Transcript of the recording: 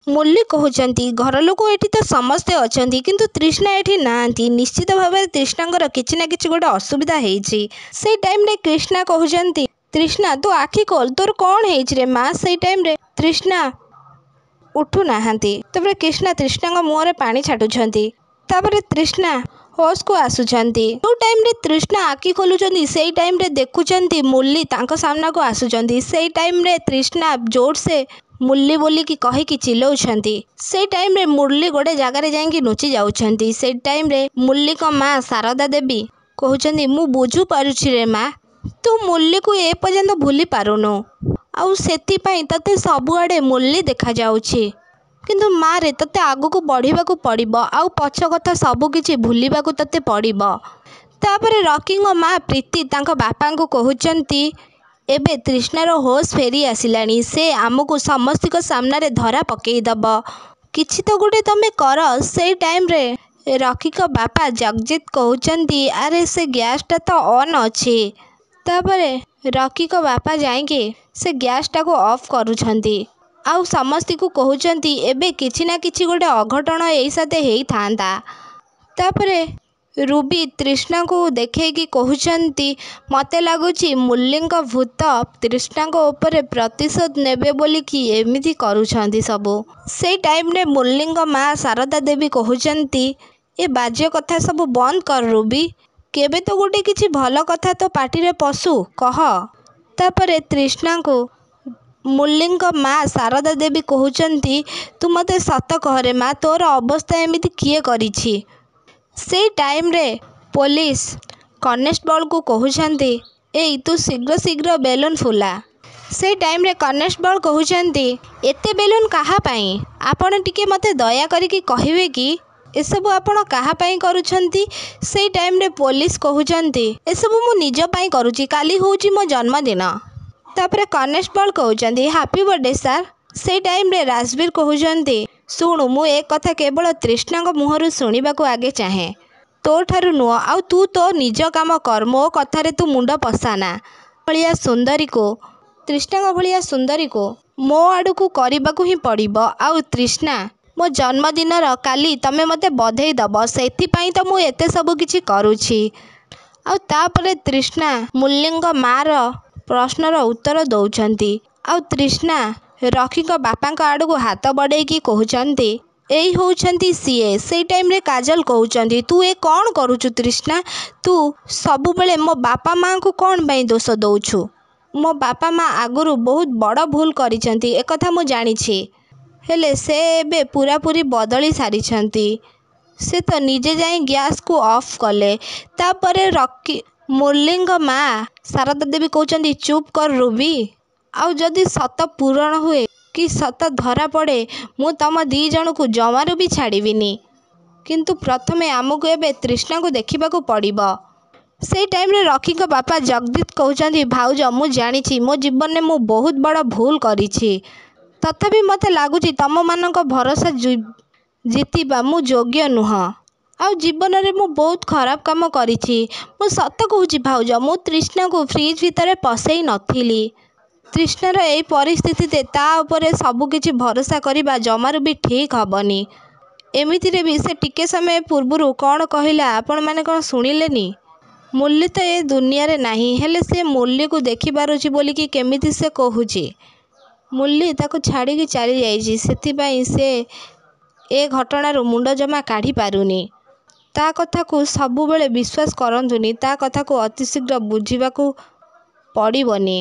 मुरली कहते घर लोक ये तो समस्ते अच्छा किंतु तृष्णा ये ना निश्चित भाव में तृष्णा किसी ना कि गोटे असुविधा से टाइम रे कृष्णा कहते तृष्णा तू आखि खोल तोर कौन है माँ से टाइम रे तृष्णा उठू नाहांती तबरे कृष्णा तृष्णा मुहर पानी छाटुछंती तापरे तृष्णा होश को आसुचंती जो टाइम रे तृष्णा आखि खोलुचंती से टाइम रे देखुचंती मुरली तांको सामना को आसुचंती से टाइम रे तृष्णा जोर से मुरली बोली की कही की चिल्लाउछंती से टाइम रे मुरली गोटे जगार जाइकी लुचि जाउछंती से टाइम रे मुरली को माँ शारदा देवी कहउछंती मु बुझु पारुछि रे माँ तू मुरली को ए पर्यंत भूली पारुनु आउ सेतिपाई तते सबुआडे मुरली देखा जाउछि किंतु माँ रे तते आगु बढ़िबा को पड़िबो आउ पछ कथा सब किछि भूलिबा को तते पड़िबो। तापरे रॉकी माँ प्रीति तांको बापा को कहउचंती एबे तृष्णार होश फेरी आसिलानी से आमको समस्त सामना रे धरा पकई दब किछि तो गोटे तमे कर से टाइम रे रॉकी को बापा जगजीत कहउचंती अरे से गैसटा तो ऑन अछि तापरे रॉकी को बापा जाइके से गैसटा को ऑफ करूछंती आउ समस्ती को कहउचंती एबे किछि ना किछि गोटे अघटन एई साथे हेई थांता। तापरे रूबी तृष्णा को देखैकी कहउचंती मते लागुची मुरलींक भूत तृष्णा को ऊपर प्रतिशोध नेबे बोली कि एमिति करूछंती सबो से टाइम रे मुरलींक माँ शारदा देवी कहउचंती ए बाज्य कथा सब बंद कर रूबी केबे तो गोटे किछि भल कथा तो पार्टी रे पशु कह। तापरे तृष्णा को मुरलींक माँ शारदा देवी कहउचंती तू मते सत कहरे माँ तोर अवस्था एमिति किए करिछि से टाइम रे पुलिस कनेस्टेबल को कहउचंती एई तू शीघ्र शीघ्र बेलून फुला से टाइम रे कनेस्टेबल कहउचंती एते बेलून कहा पाई आपण टिके मते दया करिकी कहिवे कि एसबु आपण कहा पाई करूछंती से टाइम रे पुलिस कहउचंती एसबु मु निज पाई करूची काली होउची मो जन्मदिन। तापरे कनेस्टेबल कहउचंती हैप्पी बर्थडे सर से टाइम रे राजवीर कहउचंती सुणु मु एक कथा केवल तृष्णा को मुहरु सुनिबा को आगे चाहे तो ठारु नुह आउ तू तो निज काम कर मो कथारे तू मुंड पसाना भलिया सुंदरी को तृष्णा भलिया सुंदरी को मो आडू को करबा को ही पड़िबो आउ तृष्णा मो जन्मदिन काली तमे मते बधाई दब सेथिपाई तो मु एते सब किछि करूछि आउ तापरे तृष्णा मुरलींक माँ रो प्रश्नर उत्तर दौरान आउ तृष्णा रॉकी को बापा आड़ को हाथ बढ़े कि कहउचंती एई होउचंती सीए से टाइम रे काजल कहउचंती तू ए कौन करूचु तृष्णा तू सबु बेले मो बापा माँ को कौन बाई दोष दौछु मो बापा माँ आगुरु बहुत बड़ भूल करिसंती एक कथा मु जानिछि हेले से एबे पूरा पूरी बदली सारिछंती से तो निजे जाई गैस को ऑफ कले तापरे रॉकी मुरलींक माँ शारदा देवी कहउचंती चुप कर रूबी आउ जदि सत पूरण हुए कि सत धरा पड़े मु तम दी जन को जमारू भी छाड़बिनी किंतु प्रथमे आमको एबे तृष्णा को देखा पड़िबो। से टाइम रे रॉकी को बापा जगदीत कहउचंती भाउज मु जानिछि मो जीवन में मु बहुत बड़ भूल करिछि तथापि मते लागुछि तम मानक भरोसा जीतिबा मु योग्य नुह आउ जीवन में मु बहुत खराब काम करिछि मु सत कहूछि भाउज मु तृष्णा को फ्रिज भितर पसई नथिली तृष्णार यही परिस्थिति ता उपरे सबकिछि भरोसा करबा जमारू भी ठीक हबनी एमितिरे भी से टिके समय पूर्व कौन कहला आपण माने कौन शुणिलेनी मुरली तो ये दुनिया रे नहीं हेले से मुरली को देखि पारुछि बोली कि केमिति से कहूछि मुरली ताको छाड़ी की चली जाइछि सेथिपाई से ए घटनारू मुंड जमा काढ़ी पारुनी ता कथा को सबु बेले विश्वास करंतुनी ता कथा को अतिशीघ्र बुझिबा को पड़िबनी।